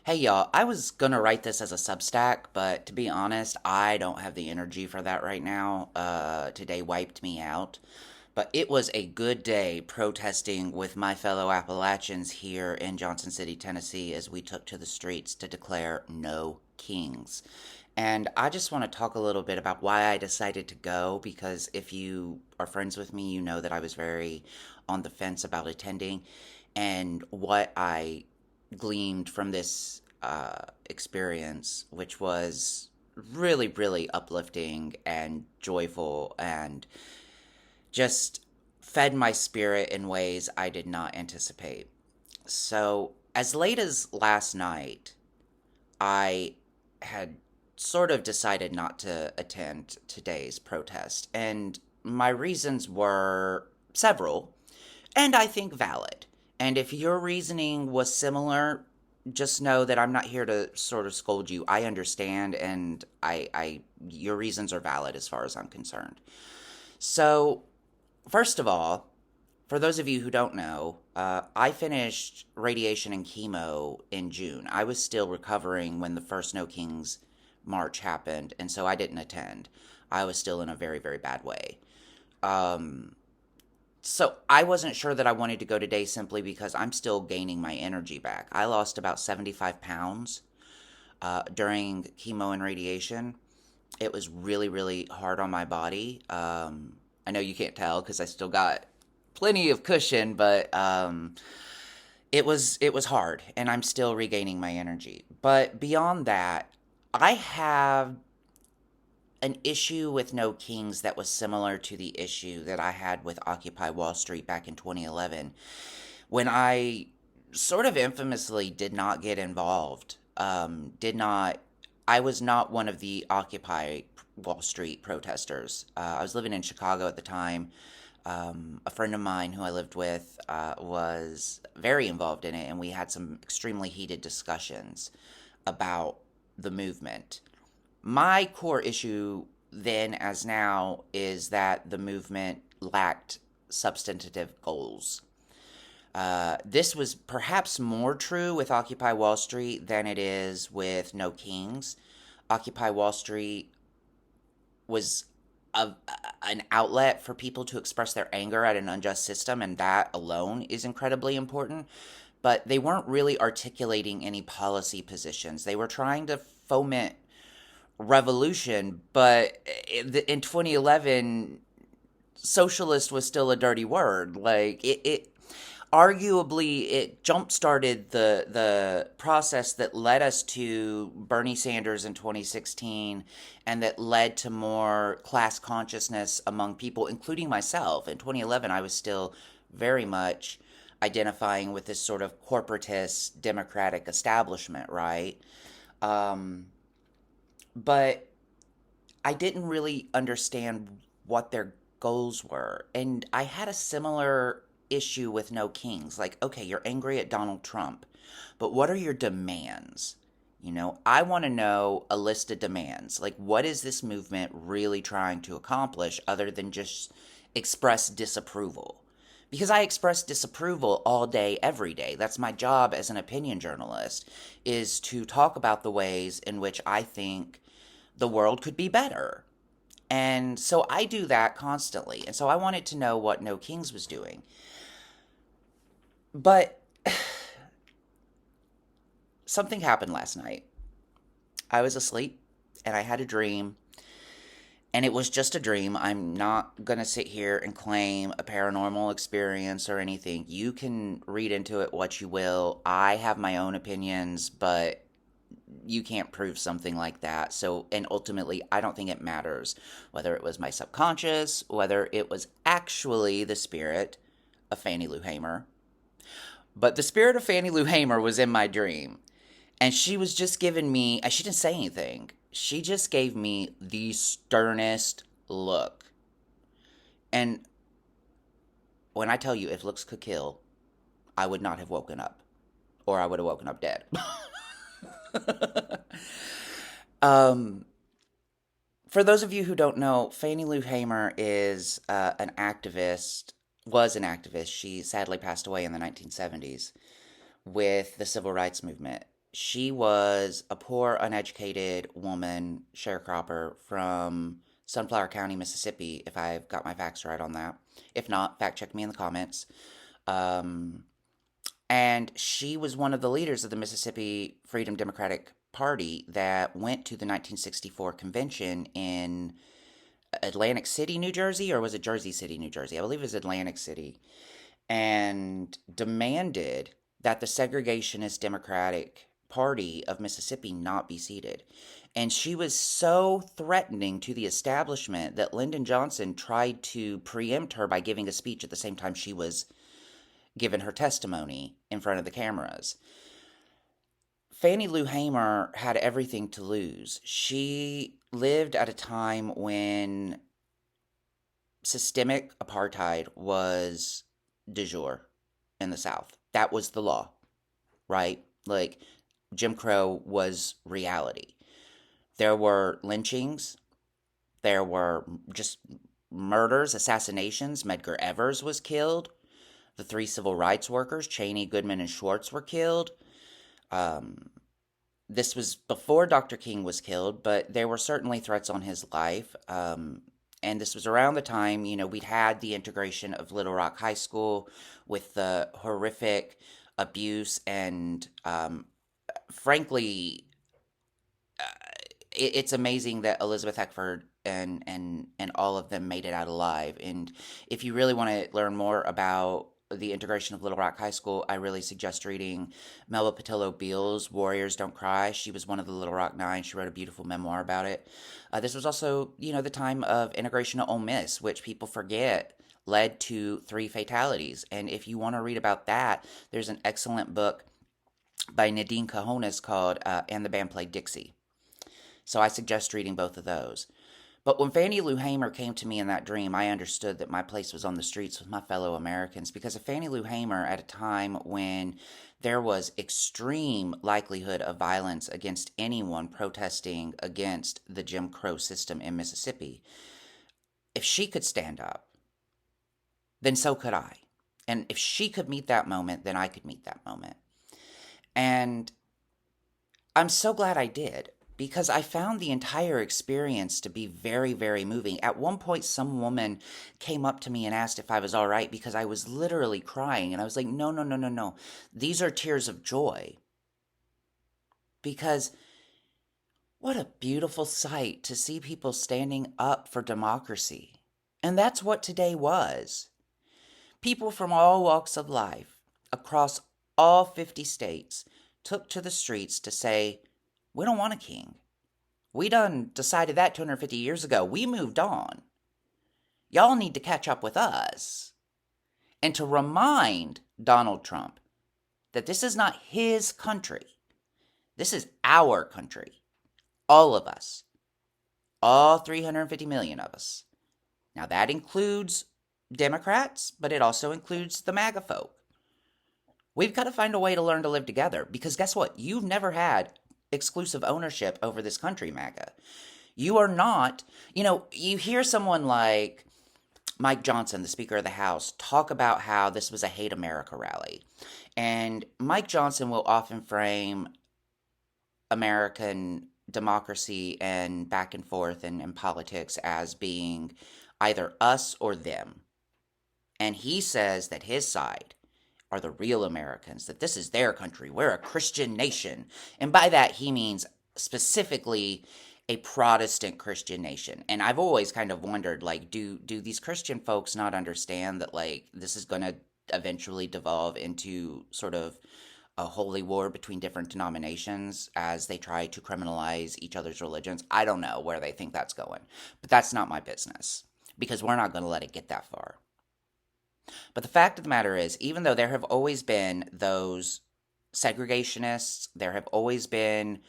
Hey y'all, I was gonna write this as a Substack, but to be honest, I don't have the energy for that right now. Today wiped me out. But it was a good day protesting with my fellow Appalachians here in Johnson City, Tennessee, as we took to the streets to declare no kings. And I just want to talk a little bit about why I decided to go, because if you are friends with me, you know that I was very on the fence about attending, and what I gleaned from this experience, which was really, really uplifting and joyful and just fed my spirit in ways I did not anticipate. So, as late as last night, I had sort of decided not to attend today's protest, and my reasons were several, and I think valid. And if your reasoning was similar, just know that I'm not here to sort of scold you. I understand, and your reasons are valid as far as I'm concerned. So, first of all, for those of you who don't know, I finished radiation and chemo in June. I was still recovering when the first No Kings march happened, and so I didn't attend. I was still in a very, very bad way. Um, so I wasn't sure that I wanted to go today simply because I'm still gaining my energy back. I lost about 75 pounds during chemo and radiation. It was really, really hard on my body. I know you can't tell because I still got plenty of cushion, but it was hard, and I'm still regaining my energy. But beyond that, I have an issue with No Kings that was similar to the issue that I had with Occupy Wall Street back in 2011, when I sort of infamously did not get involved. Did not. I was not one of the Occupy Wall Street protesters. I was living in Chicago at the time. A friend of mine who I lived with was very involved in it, and we had some extremely heated discussions about the movement. My core issue then, as now, is that the movement lacked substantive goals. This was perhaps more true with Occupy Wall Street than it is with No Kings. Occupy Wall Street was a, an outlet for people to express their anger at an unjust system, and that alone is incredibly important. But they weren't really articulating any policy positions. They were trying to foment revolution, but in 2011, socialist was still a dirty word. Like it arguably it jump started the process that led us to Bernie Sanders in 2016, and that led to more class consciousness among people, including myself. In 2011, I was still very much identifying with this sort of corporatist democratic establishment, right? Um, but I didn't really understand what their goals were. And I had a similar issue with No Kings. Like, okay, you're angry at Donald Trump, but what are your demands? I want to know a list of demands. Like, what is this movement really trying to accomplish other than just express disapproval? Because I express disapproval all day, every day. That's my job as an opinion journalist, is to talk about the ways in which I think the world could be better. And so I do that constantly. And so I wanted to know what No Kings was doing. But something happened last night. I was asleep and I had a dream. And it was just a dream. I'm not going to sit here and claim a paranormal experience or anything. You can read into it what you will. I have my own opinions, but you can't prove something like that. So, and ultimately, I don't think it matters whether it was my subconscious, whether it was actually the spirit of Fannie Lou Hamer. But the spirit of Fannie Lou Hamer was in my dream. And she was just giving me, she didn't say anything. She just gave me the sternest look. And when I tell you, if looks could kill, I would not have woken up. Or I would have woken up dead. um, for those of you who don't know, Fannie Lou Hamer is an activist, was an activist. She sadly passed away in the 1970s with the civil rights movement. she was a poor, uneducated woman sharecropper from Sunflower County, Mississippi, if I've got my facts right on that. If not, fact check me in the comments. Um, and she was one of the leaders of the Mississippi Freedom Democratic Party that went to the 1964 convention in Atlantic City, New Jersey, or was it Jersey City, New Jersey? I believe it was Atlantic City, and demanded that the segregationist Democratic Party of Mississippi not be seated. And she was so threatening to the establishment that Lyndon Johnson tried to preempt her by giving a speech at the same time she was given her testimony in front of the cameras. Fannie Lou Hamer had everything to lose. She lived at a time when systemic apartheid was de jour in the South. That was the law, right? Like, Jim Crow was reality. There were lynchings, there were just murders, assassinations. Medgar Evers was killed. The three civil rights workers, Cheney, Goodman, and Schwartz, were killed. Um, this was before Dr. King was killed, but there were certainly threats on his life. And this was around the time, we'd had the integration of Little Rock High School with the horrific abuse and, frankly, it's amazing that Elizabeth Eckford and all of them made it out alive. And if you really want to learn more about the integration of Little Rock High School, I really suggest reading Melba Patillo Beals' Warriors Don't Cry. She was one of the Little Rock Nine. She wrote a beautiful memoir about it. This was also, the time of integration of Ole Miss, which people forget led to 3 fatalities. And if you want to read about that, there's an excellent book by Nadine Cajones called And the Band Played Dixie. So I suggest reading both of those. But when Fannie Lou Hamer came to me in that dream, I understood that my place was on the streets with my fellow Americans, because of Fannie Lou Hamer at a time when there was extreme likelihood of violence against anyone protesting against the Jim Crow system in Mississippi. If she could stand up, then so could I. And if she could meet that moment, then I could meet that moment. And I'm so glad I did, because I found the entire experience to be very, very moving. At one point, some woman came up to me and asked if I was all right, because I was literally crying. And I was like, no, no, no, no, no. These are tears of joy. Because what a beautiful sight to see people standing up for democracy. And that's what today was. People from all walks of life, across all 50 states, took to the streets to say, we don't want a king. We done decided that 250 years ago. We moved on. Y'all need to catch up with us. And to remind Donald Trump that this is not his country. This is our country. All of us. All 350 million of us. Now that includes Democrats, but it also includes the MAGA folk. We've got to find a way to learn to live together, because guess what? You've never had exclusive ownership over this country, MAGA. You are not, you hear someone like Mike Johnson, the Speaker of the House, talk about how this was a Hate America rally. And Mike Johnson will often frame American democracy and back and forth and politics as being either us or them. And he says that his side are the real Americans, that this is their country. We're a Christian nation. And by that, he means specifically a Protestant Christian nation. And I've always kind of wondered, like, do these Christian folks not understand that, like, this is going to eventually devolve into sort of a holy war between different denominations as they try to criminalize each other's religions? I don't know where they think that's going, but that's not my business, because we're not going to let it get that far. But the fact of the matter is, even though there have always been those segregationists, there have always been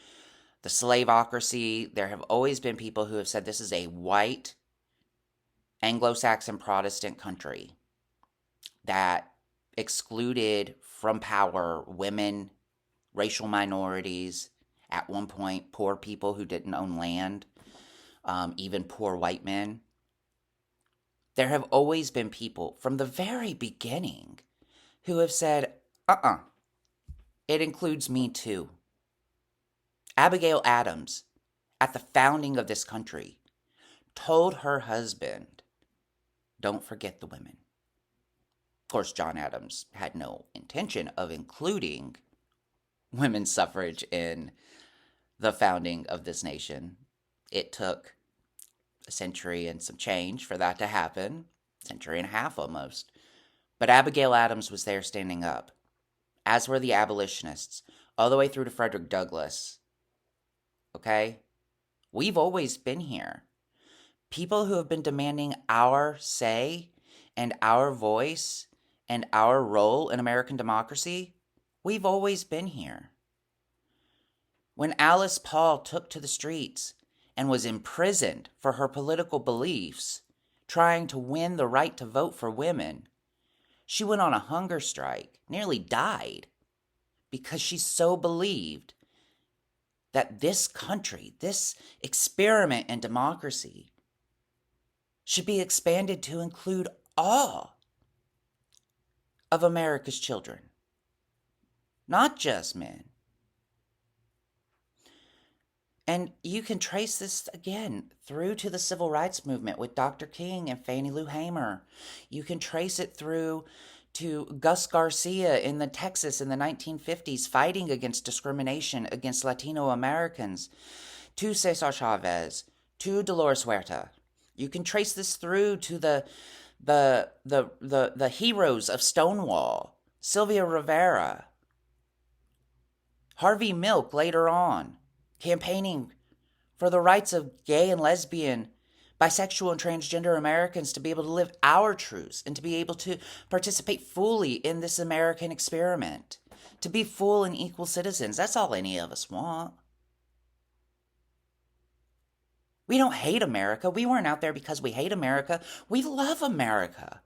the slaveocracy, there have always been people who have said this is a white Anglo-Saxon Protestant country that excluded from power women, racial minorities, at one point poor people who didn't own land, even poor white men. There have always been people from the very beginning who have said, it includes me too. Abigail Adams, at the founding of this country, told her husband, don't forget the women. Of course, John Adams had no intention of including women's suffrage in the founding of this nation. It took a century and some change for that to happen, century and a half almost. But Abigail Adams was there standing up, as were the abolitionists, all the way through to Frederick Douglass. Okay? We've always been here. People who have been demanding our say and our voice and our role in American democracy, we've always been here. When Alice Paul took to the streets and was imprisoned for her political beliefs, trying to win the right to vote for women, she went on a hunger strike, nearly died, because she so believed that this country, this experiment in democracy, should be expanded to include all of America's children, not just men. And you can trace this again through to the civil rights movement with Dr. King and Fannie Lou Hamer. You can trace it through to Gus Garcia in Texas in the 1950s fighting against discrimination against Latino Americans, to Cesar Chavez, to Dolores Huerta. You can trace this through to the heroes of Stonewall, Sylvia Rivera, Harvey Milk later on, campaigning for the rights of gay and lesbian, bisexual and transgender Americans to be able to live our truths and to be able to participate fully in this American experiment, to be full and equal citizens. That's all any of us want. We don't hate America. We weren't out there because we hate America. We love America.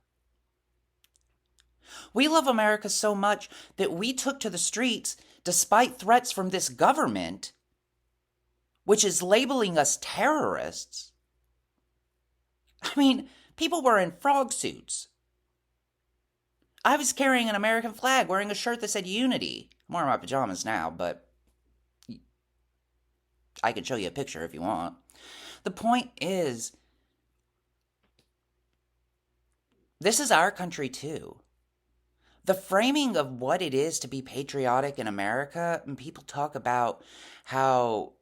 We love America so much that we took to the streets despite threats from this government, which is labeling us terrorists. I mean, people were in frog suits. I was carrying an American flag, wearing a shirt that said Unity. I'm wearing my pajamas now, but I can show you a picture if you want. The point is, this is our country too. The framing of what it is to be patriotic in America, and people talk about how,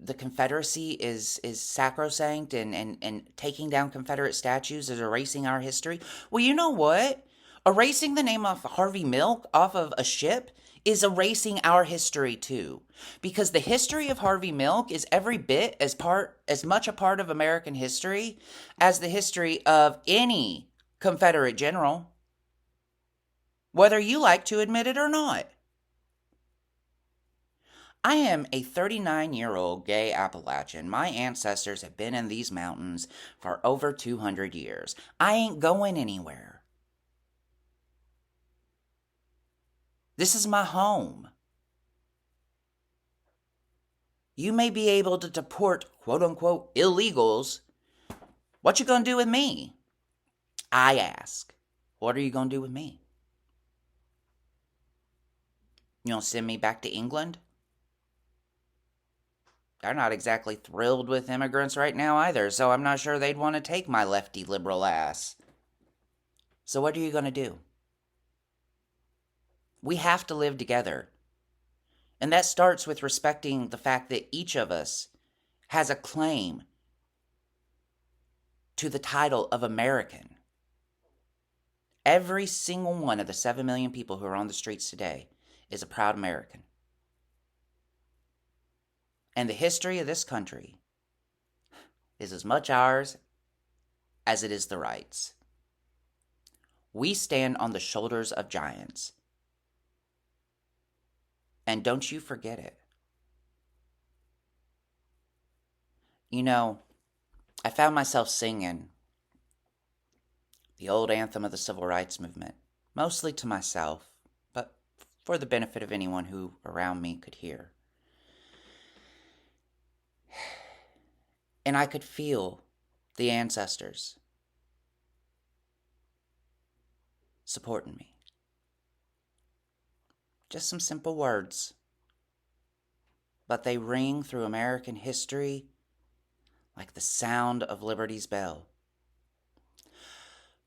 the Confederacy is sacrosanct and taking down Confederate statues is erasing our history. Well, you know what? Erasing the name of Harvey Milk off of a ship is erasing our history too. Because the history of Harvey Milk is every bit as much a part of American history as the history of any Confederate general, whether you like to admit it or not. I am a 39-year-old gay Appalachian. My ancestors have been in these mountains for over 200 years. I ain't going anywhere. This is my home. You may be able to deport quote-unquote illegals. What you gonna do with me? I ask. What are you gonna do with me? You gonna send me back to England? They're not exactly thrilled with immigrants right now either, so I'm not sure they'd want to take my lefty liberal ass. So what are you going to do? We have to live together. And that starts with respecting the fact that each of us has a claim to the title of American. Every single one of the 7 million people who are on the streets today is a proud American. And the history of this country is as much ours as it is the rights. We stand on the shoulders of giants. And don't you forget it. I found myself singing the old anthem of the civil rights movement, mostly to myself, but for the benefit of anyone who around me could hear. And I could feel the ancestors supporting me. Just some simple words. but they ring through American history like the sound of liberty's bell.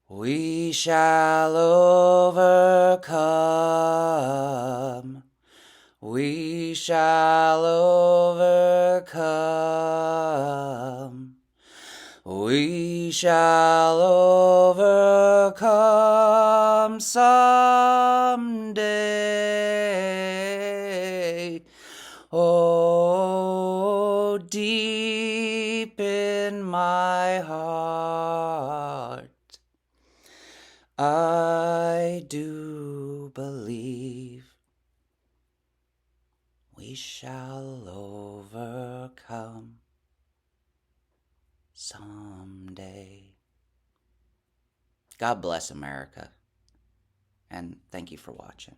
We shall overcome. We shall overcome. We shall overcome someday. Oh, deep in my heart, I do believe we shall overcome someday. God bless America, and thank you for watching.